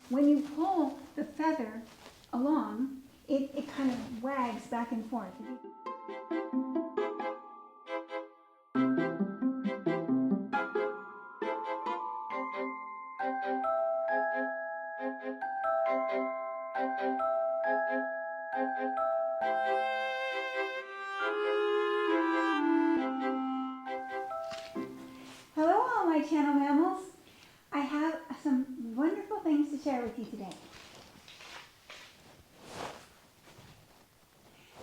when you pull the feather along, it kind of wags back and forth. Hello all my channel mammals. I have some wonderful things to share with you today.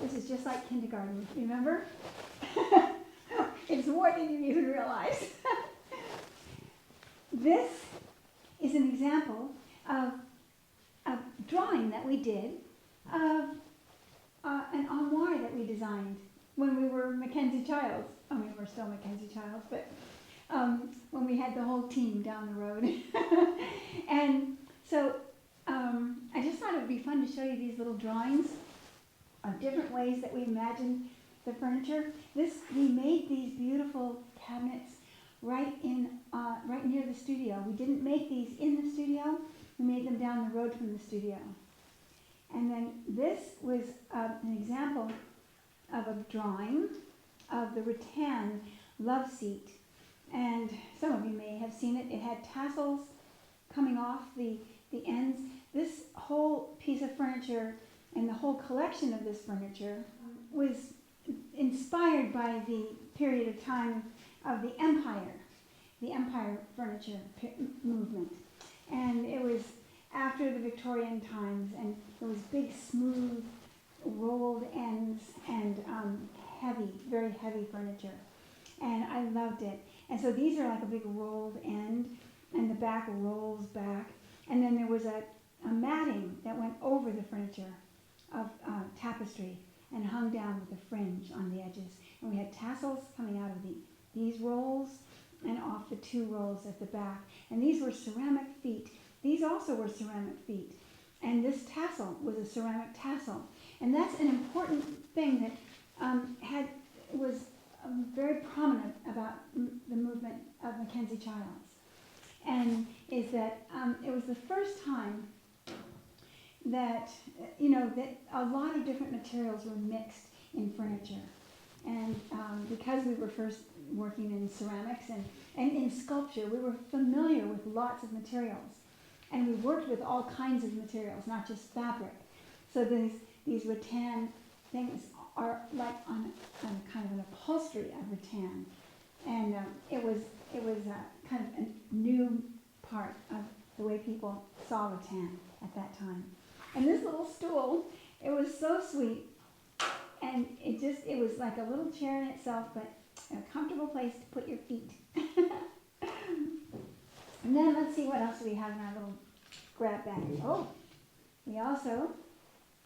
This is just like kindergarten, remember? It's more than you even realize. This is an example of a drawing that we did of an armoire that we designed when we were MacKenzie-Childs. I mean, we're still MacKenzie-Childs, but when we had the whole team down the road. And so I just thought it would be fun to show you these little drawings of different ways that we imagined the furniture. We made these beautiful cabinets right near the studio. We didn't make these in the studio. We made them down the road from the studio. And then this was an example of a drawing of the rattan love seat. And some of you may have seen it. It had tassels coming off the ends. This whole piece of furniture and the whole collection of this furniture was inspired by the period of time of the Empire furniture movement. And it was after the Victorian times, and it was big, smooth, rolled ends and heavy, very heavy furniture. And I loved it. And so these are like a big rolled end, and the back rolls back. And then there was a matting that went over the furniture of tapestry and hung down with a fringe on the edges. And we had tassels coming out of these rolls and off the two rolls at the back. And these were ceramic feet. These also were ceramic feet. And this tassel was a ceramic tassel. And that's an important thing that was very prominent about the movement of MacKenzie-Childs. And is that it was the first time that, that a lot of different materials were mixed in furniture. And because we were first working in ceramics and in sculpture, we were familiar with lots of materials. And we worked with all kinds of materials, not just fabric. So these rattan things are like on kind of an upholstery of rattan. And it was kind of a new part of the way people saw rattan at that time. And this little stool, it was so sweet. And it was like a little chair in itself, but a comfortable place to put your feet. And then let's see what else we have in our little grab bag. Oh, we also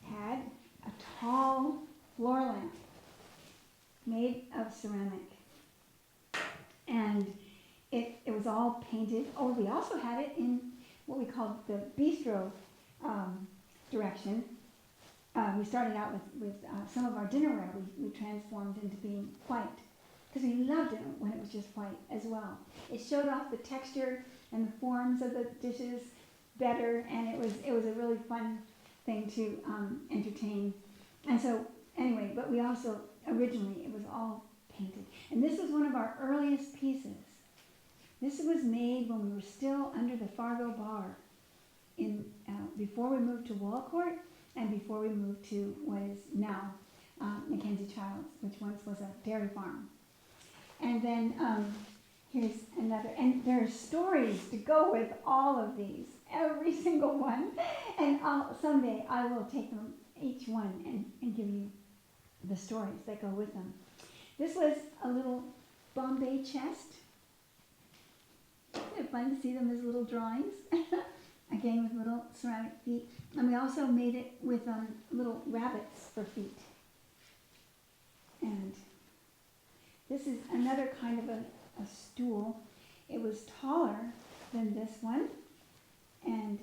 had a tall floor lamp made of ceramic. And it was all painted. Oh, we also had it in what we called the bistro direction. We started out with some of our dinnerware we transformed into being white, because we loved it when it was just white as well. It showed off the texture and the forms of the dishes better, and it was a really fun thing to entertain. And so anyway, but we also originally it was all painted, and this was one of our earliest pieces. This was made when we were still under the Fargo Bar before we moved to Walcourt and before we moved to what is now MacKenzie-Childs, which once was a dairy farm. And then here's another, and there are stories to go with all of these, every single one. And someday I will take them, each one, and give you the stories that go with them. This was a little Bombay chest. Isn't it fun to see them as little drawings? Again, with little ceramic feet. And we also made it with little rabbits for feet. And this is another kind of a stool. It was taller than this one. And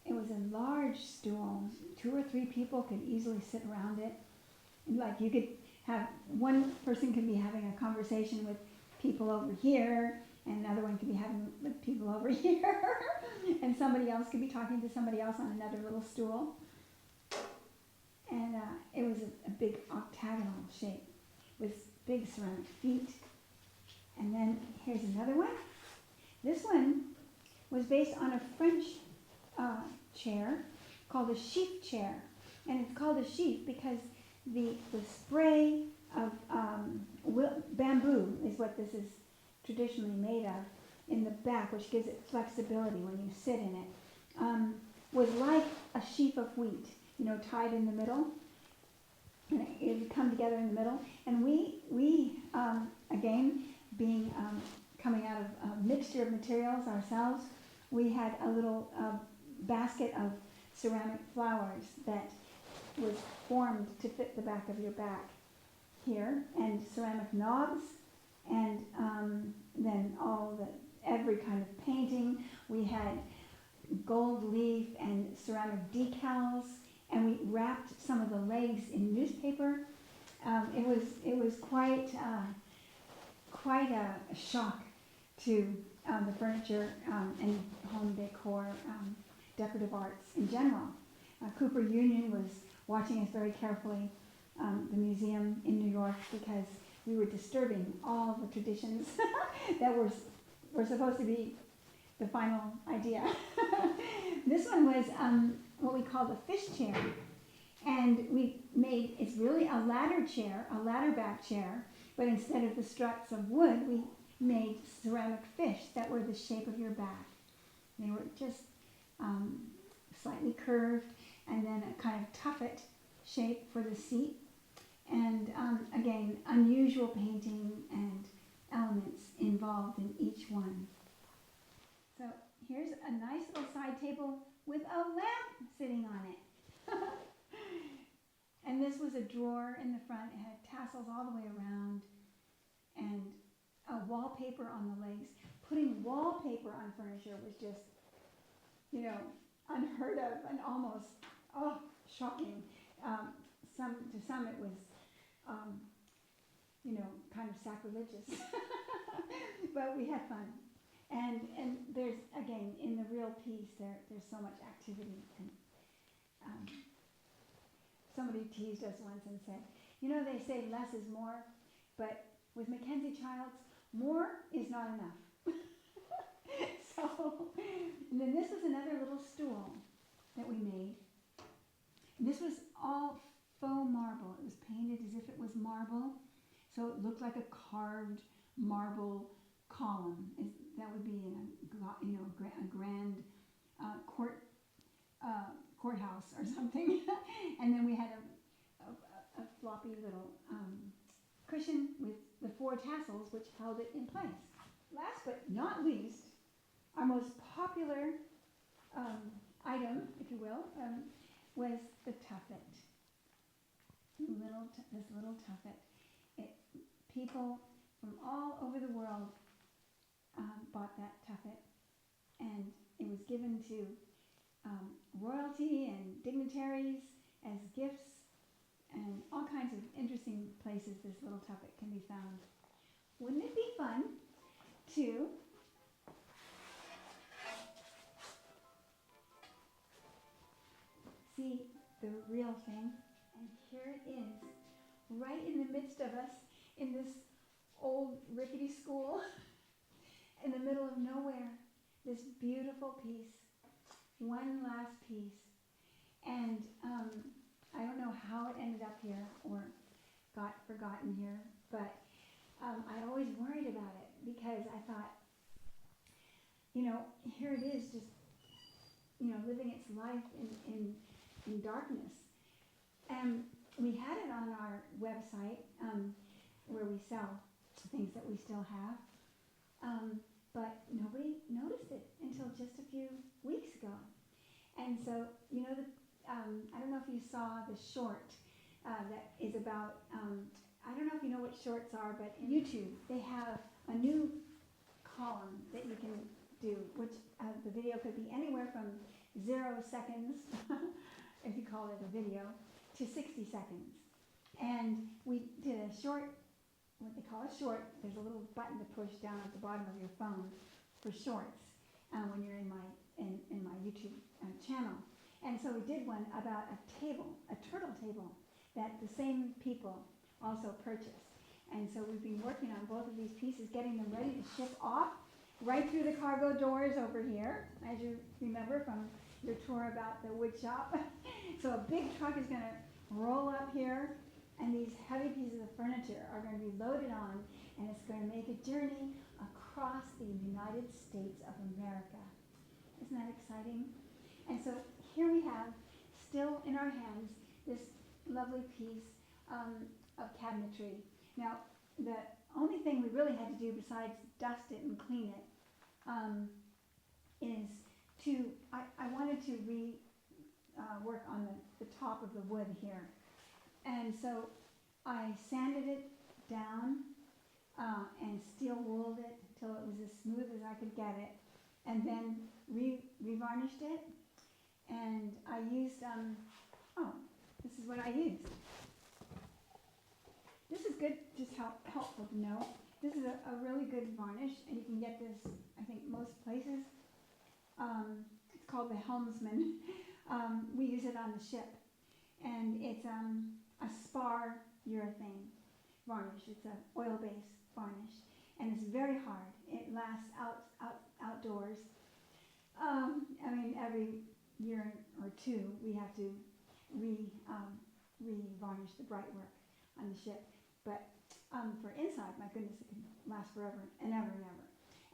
it was a large stool. 2 or 3 people could easily sit around it. Like one person could be having a conversation with people over here, and another one could be having with people over here, and somebody else could be talking to somebody else on another little stool. And it was a big octagonal shape with big ceramic feet. And then here's another one. This one was based on a French chair called a sheaf chair. And it's called a sheaf because the spray of bamboo is what this is traditionally made of in the back, which gives it flexibility when you sit in it, was like a sheaf of wheat, you know, tied in the middle. And it would come together in the middle. And we again, being coming out of a mixture of materials ourselves, we had a little basket of ceramic flowers that was formed to fit the back of your back here, and ceramic knobs, and then every kind of painting. We had gold leaf and ceramic decals, and we wrapped some of the legs in newspaper. It was quite a shock to the furniture and home decor, decorative arts in general. Cooper Union was watching us very carefully, the museum in New York, because we were disturbing all the traditions that were supposed to be the final idea. This one was what we called a fish chair, and it's really a ladder chair, a ladder back chair, but instead of the struts of wood, we made ceramic fish that were the shape of your back. They were just slightly curved, and then a kind of tuffet shape for the seat. And again, unusual painting and elements involved in each one. So here's a nice little side table with a lamp sitting on it. And this was a drawer in the front. It had tassels all the way around and a wallpaper on the legs. Putting wallpaper on furniture was just, you know, unheard of and almost, shocking. To some it was, you know, kind of sacrilegious. But we had fun. And there's, again, in the real piece, there's so much activity. And somebody teased us once and said, you know, they say less is more, but with MacKenzie-Childs, more is not enough. So, and then this was another little stool that we made. And this was all faux marble. It was painted as if it was marble, so it looked like a carved marble column. That would be in a grand courthouse or something. And then we had a floppy little cushion with the 4 tassels which held it in place. Last but not least, our most popular item, if you will, was the tuffet. This little tuffet. People from all over the world bought that tuffet, and it was given to royalty and dignitaries as gifts, and all kinds of interesting places this little tuffet can be found. Wouldn't it be fun to see the real thing? And here it is, right in the midst of us, in this old rickety school, in the middle of nowhere, this beautiful piece, one last piece. And I don't know how it ended up here or got forgotten here, but I always worried about it because I thought, you know, here it is just, you know, living its life in darkness. And we had it on our website where we sell things that we still have, but nobody noticed it until just a few weeks ago. And so, you know, I don't know if you saw the short that is about, I don't know if you know what shorts are, but in YouTube they have a new column that you can do, which the video could be anywhere from 0 seconds, if you call it a video, to 60 seconds. And we did a short what they call a short. There's a little button to push down at the bottom of your phone for shorts when you're in my YouTube channel. And so we did one about a table, a turtle table, that the same people also purchased. And so we've been working on both of these pieces, getting them ready to ship off, right through the cargo doors over here, as you remember from your tour about the wood shop. So a big truck is going to roll up here, and these heavy pieces of furniture are going to be loaded on, and it's going to make a journey across the United States of America. Isn't that exciting? And so here we have, still in our hands, this lovely piece of cabinetry. Now, the only thing we really had to do besides dust it and clean it is I wanted to work on the top of the wood here. And so I sanded it down and steel wooled it till it was as smooth as I could get it, and then revarnished it. And I used, this is what I used. This is good, just helpful to know. This is a really good varnish, and you can get this, I think, most places. It's called the Helmsman. We use it on the ship. And it's a spar urethane varnish. It's an oil-based varnish, and it's very hard. It lasts outdoors. I mean, every year or two, we have to re-varnish the brightwork on the ship. But for inside, my goodness, it can last forever and ever and ever.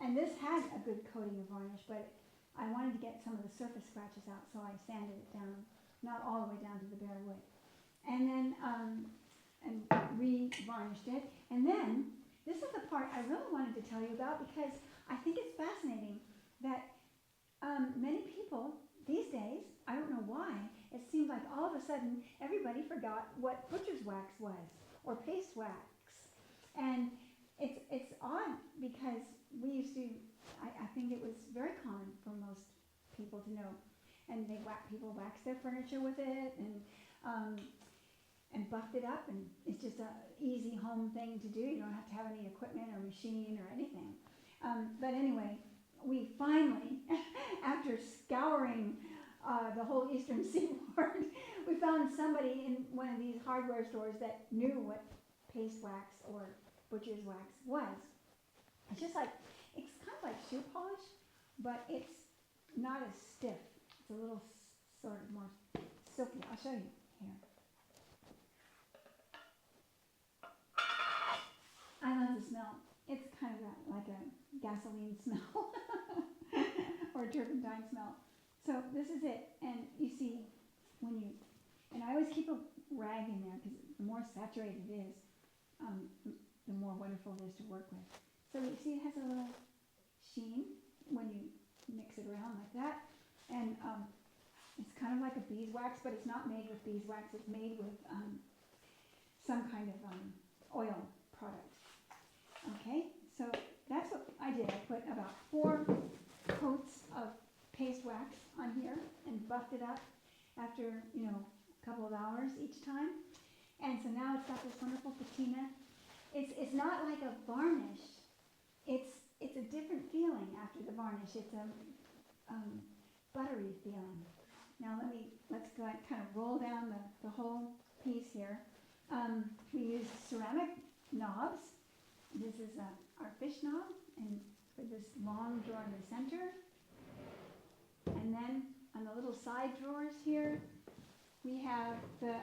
And this had a good coating of varnish, but I wanted to get some of the surface scratches out, so I sanded it down, not all the way down to the bare wood. And then re-varnished it. And then, this is the part I really wanted to tell you about, because I think it's fascinating that many people these days, I don't know why, it seemed like all of a sudden everybody forgot what butcher's wax was, or paste wax. And it's odd, because we used to, I think it was very common for most people to know. And people wax their furniture with it, and buffed it up, and it's just an easy home thing to do. You don't have to have any equipment or machine or anything. But anyway, we finally, after scouring the whole eastern seaboard, we found somebody in one of these hardware stores that knew what paste wax or butcher's wax was. It's just like, it's kind of like shoe polish, but it's not as stiff. It's a little sort of more silky. I'll show you here. I love the smell. It's kind of like a gasoline smell or a turpentine smell. So this is it. And you see, and I always keep a rag in there, because the more saturated it is, the more wonderful it is to work with. So you see it has a little sheen when you mix it around like that. And it's kind of like a beeswax, but it's not made with beeswax. It's made with some kind of oil product. Okay, so that's what I did. I put about 4 coats of paste wax on here and buffed it up after, a couple of hours each time. And so now it's got this wonderful patina. It's not like a varnish. It's a different feeling after the varnish. It's a buttery feeling. Now let's go ahead and kind of roll down the whole piece here. We used ceramic knobs. This is our fish knob, and with this long drawer in the center. And then on the little side drawers here, we have the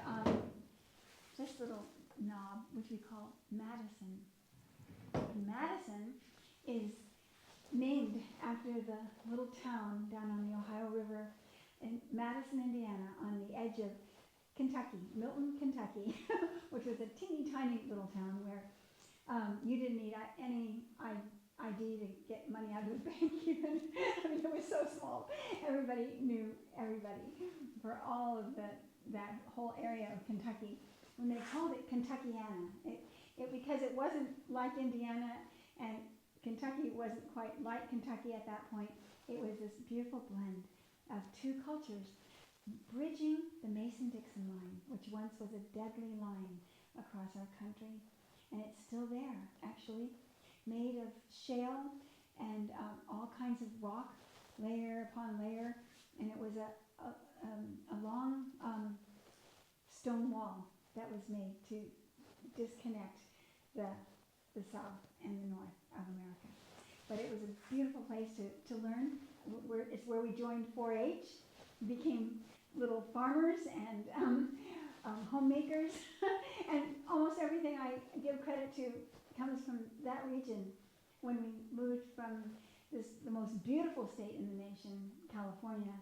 this little knob, which we call Madison. Madison is named after the little town down on the Ohio River in Madison, Indiana, on the edge of Kentucky, Milton, Kentucky, which was a teeny tiny little town where you didn't need any ID to get money out of the bank even. I mean, it was so small. Everybody knew everybody for all of that whole area of Kentucky. When they called it Kentuckiana, because it wasn't like Indiana, and Kentucky wasn't quite like Kentucky at that point. It was this beautiful blend of 2 cultures bridging the Mason-Dixon line, which once was a deadly line across our country. and it's still there, actually, made of shale and all kinds of rock, layer upon layer, and it was a long stone wall that was made to disconnect the South and the North of America. But it was a beautiful place to learn. It's where we joined 4-H, became little farmers and homemakers, and almost everything I give credit to comes from that region. When we moved from the most beautiful state in the nation, California,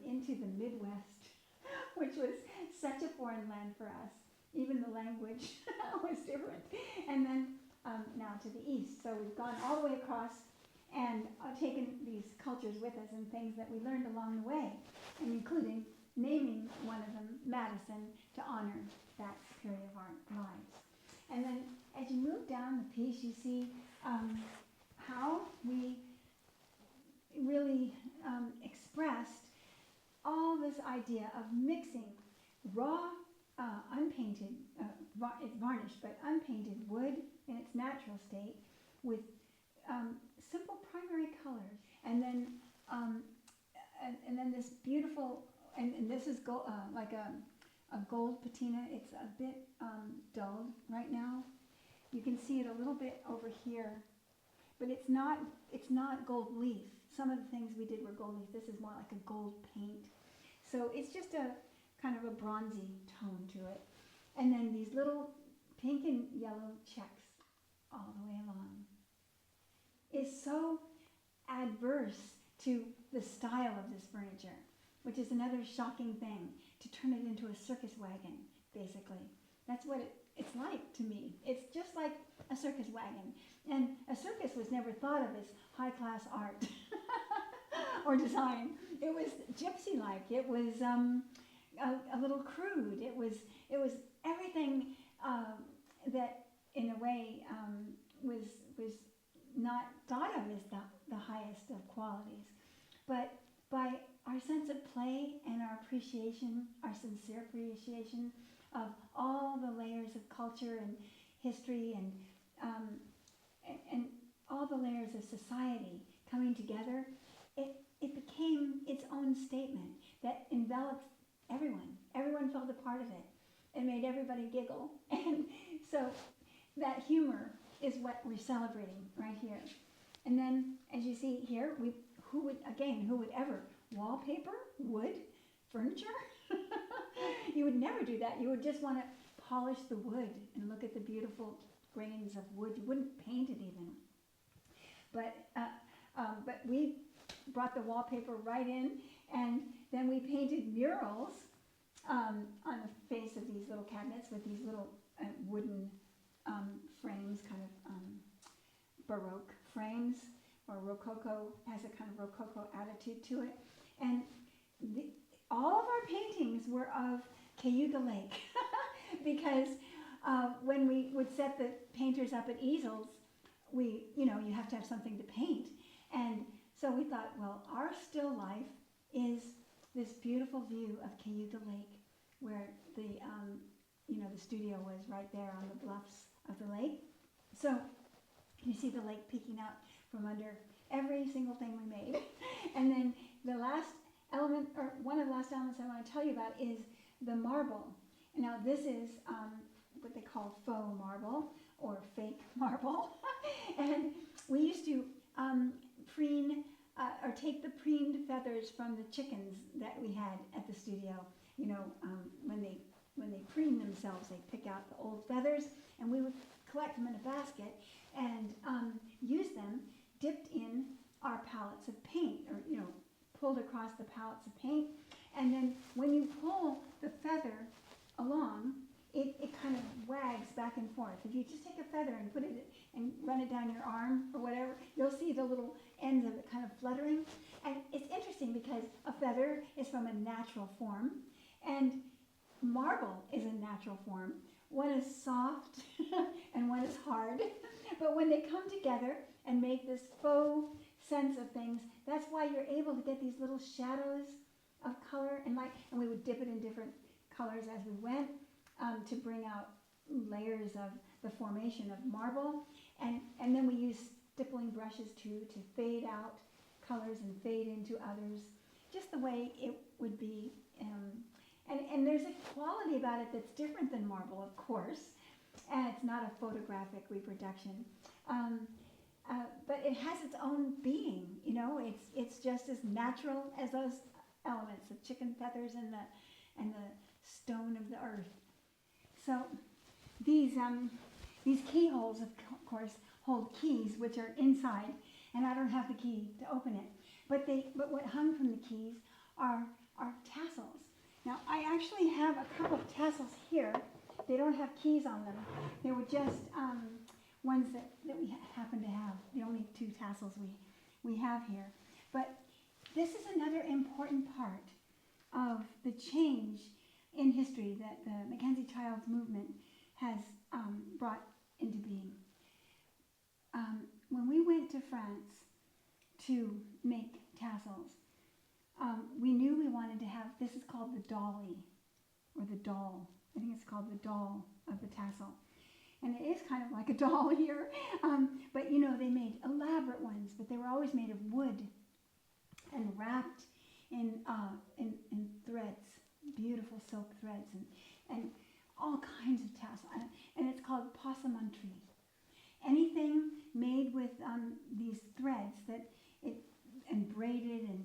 into the Midwest, which was such a foreign land for us. Even the language was different. And then now to the east. So we've gone all the way across and taken these cultures with us and things that we learned along the way, and including naming one of them Madison to honor that period of our lives. And then as you move down the piece, you see how we really expressed all this idea of mixing raw, unpainted, it's varnished, but unpainted wood in its natural state with simple primary colors, and then this beautiful, and this is gold, like a gold patina. It's a bit dulled right now. You can see it a little bit over here, but it's not gold leaf. Some of the things we did were gold leaf. This is more like a gold paint. So it's just a kind of a bronzy tone to it. And then these little pink and yellow checks all the way along. Is so adverse to the style of this furniture, which is another shocking thing, to turn it into a circus wagon, basically. That's what it's like to me. It's just like a circus wagon. And a circus was never thought of as high-class art or design. It was gypsy-like. It was a little crude. It was everything that, in a way, was not thought of as the highest of qualities. But by our sense of play and our appreciation, our sincere appreciation of all the layers of culture and history and all the layers of society coming together, it became its own statement that enveloped everyone. Everyone felt a part of it. It made everybody giggle. And so that humor is what we're celebrating right here. And then, as you see here, who would ever wallpaper wood furniture? You would never do that. You would just want to polish the wood and look at the beautiful grains of wood. You wouldn't paint it even. But we brought the wallpaper right in, and then we painted murals on the face of these little cabinets with these little wooden frames, kind of Baroque frames, or Rococo, has a kind of Rococo attitude to it. And all of our paintings were of Cayuga Lake because when we would set the painters up at easels, you have to have something to paint. And so we thought, well, our still life is this beautiful view of Cayuga Lake, where the studio was right there on the bluffs of the lake. So you see the lake peeking out from under every single thing we made. And then the last element, or one of the last elements I want to tell you about, is the marble. Now this is what they call faux marble or fake marble. And we used to preen or take the preened feathers from the chickens that we had at the studio. When they preen themselves, they pick out the old feathers, and we would collect them in a basket and use them dipped in our palettes of paint, or pulled across the palettes of paint. And then when you pull the feather along, it kind of wags back and forth. If you just take a feather and put it and run it down your arm or whatever, you'll see the little ends of it kind of fluttering. And it's interesting because a feather is from a natural form, and marble is a natural form. One is soft and one is hard. But when they come together and make this faux sense of things, that's why you're able to get these little shadows of color and light. And we would dip it in different colors as we went to bring out layers of the formation of marble, and then we use stippling brushes too to fade out colors and fade into others, just the way it would be. And there's a quality about it that's different than marble, of course, and it's not a photographic reproduction. But it has its own being, you know. It's just as natural as those elements, the chicken feathers and the stone of the earth. So these keyholes, of course, hold keys which are inside, and I don't have the key to open it. But what hung from the keys are tassels. Now I actually have a couple of tassels here. They don't have keys on them. They were just ones that we happen to have. The only two tassels we have here. But this is another important part of the change in history that the MacKenzie-Childs movement has brought into being. When we went to France to make tassels, we knew we wanted to have, this is called the dolly, or the doll. I think it's called the doll of the tassel. And it is kind of like a doll here. But you know, they made elaborate ones, but they were always made of wood and wrapped in threads, beautiful silk threads, and all kinds of tassels. And it's called passementerie. Anything made with these threads and braided and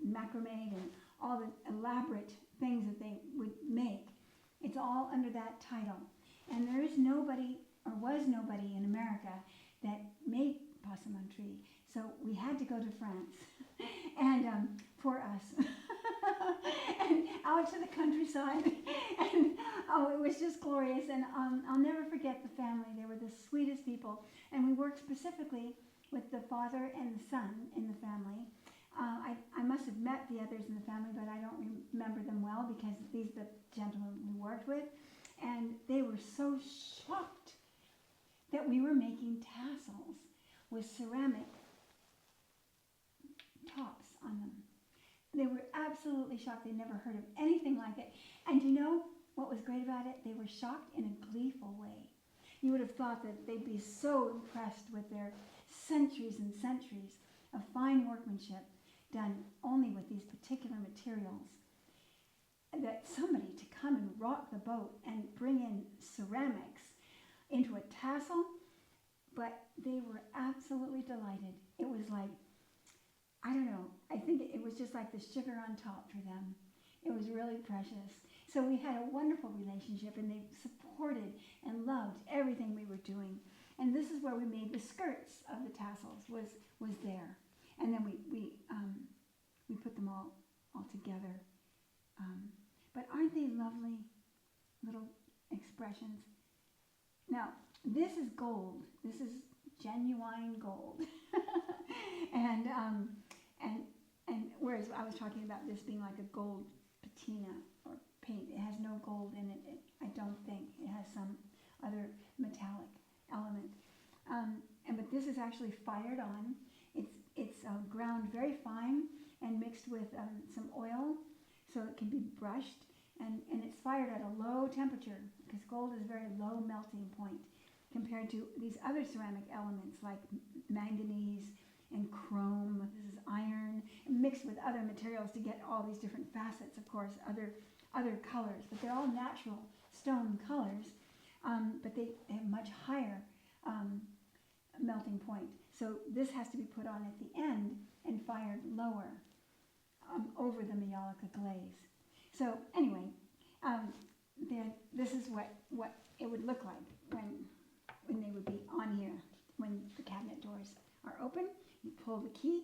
macrame and all the elaborate things that they would make, it's all under that title. And there is nobody, or was nobody in America that made passementerie. So we had to go to France, and for us, and out to the countryside, and oh, it was just glorious. And I'll never forget the family. They were the sweetest people, and we worked specifically with the father and the son in the family. I must have met the others in the family, but I don't remember them well because these are the gentlemen we worked with. And they were so shocked that we were making tassels with ceramic tops on them. They were absolutely shocked. They'd never heard of anything like it. And you know what was great about it? They were shocked in a gleeful way. You would have thought that they'd be so impressed with their centuries and centuries of fine workmanship done only with these particular materials, that somebody to come and rock the boat and bring in ceramics into a tassel, but they were absolutely delighted. It was like, I don't know, I think it was just like the sugar on top for them. It was really precious. So we had a wonderful relationship, and they supported and loved everything we were doing. And this is where we made the skirts of the tassels, was there. And then we put them all together. But aren't they lovely little expressions? Now, this is gold. This is genuine gold. and whereas I was talking about this being like a gold patina or paint, it has no gold in it. I don't think it has some other metallic element. But this is actually fired on. It's ground very fine and mixed with some oil, so it can be brushed, and it's fired at a low temperature because gold is a very low melting point compared to these other ceramic elements like manganese and chrome. This is iron mixed with other materials to get all these different facets, of course, other colors, but they're all natural stone colors, but they have much higher melting point. So this has to be put on at the end and fired lower over the Majolica glaze. So anyway, this is what it would look like when they would be on here. When the cabinet doors are open, you pull the key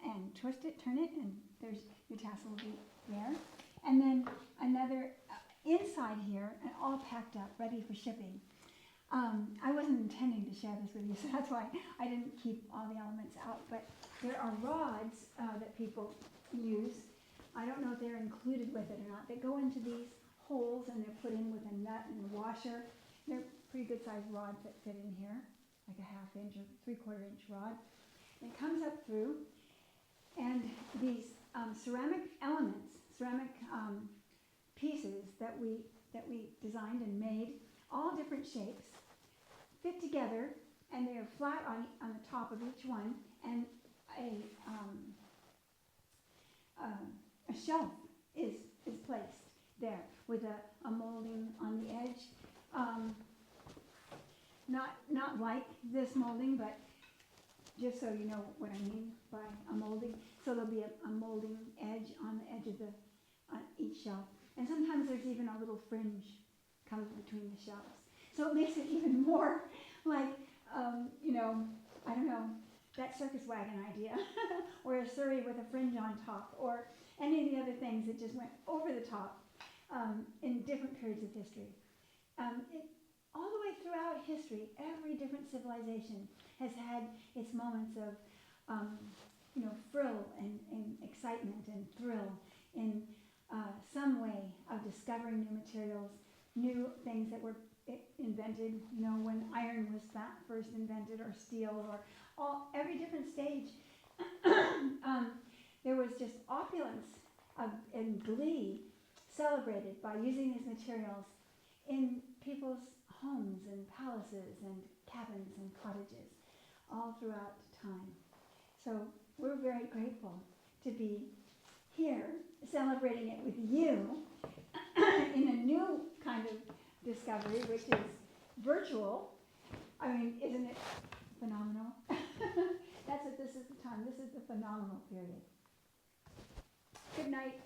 and twist it, turn it, and there's your tassel will be there. And then another inside here, and all packed up, ready for shipping. I wasn't intending to share this with you, so that's why I didn't keep all the elements out. But there are rods that people use. I don't know if they're included with it or not. They go into these holes and they're put in with a nut and a washer. They're pretty good sized rods that fit in here, like a 1/2 inch or 3/4 inch rod. And it comes up through, and these ceramic elements, ceramic pieces that we designed and made, all different shapes, fit together, and they're flat on the top of each one, and a shelf is placed there with a molding on the edge. Not like this molding, but just so you know what I mean by a molding. So there'll be a molding edge on the edge of each shelf. And sometimes there's even a little fringe comes between the shelves. So it makes it even more like, I don't know, that Circus Wagon idea, or a surrey with a fringe on top, or any of the other things that just went over the top in different periods of history. All the way throughout history, every different civilization has had its moments of, frill and excitement and thrill in some way of discovering new materials, new things that were invented, when iron was first invented, or steel, or every different stage. There was just opulence and glee celebrated by using these materials in people's homes and palaces and cabins and cottages all throughout time. So we're very grateful to be here celebrating it with you in a new kind of discovery, which is virtual. I mean, isn't it phenomenal? That's what this is the time. This is the phenomenal period. Good night.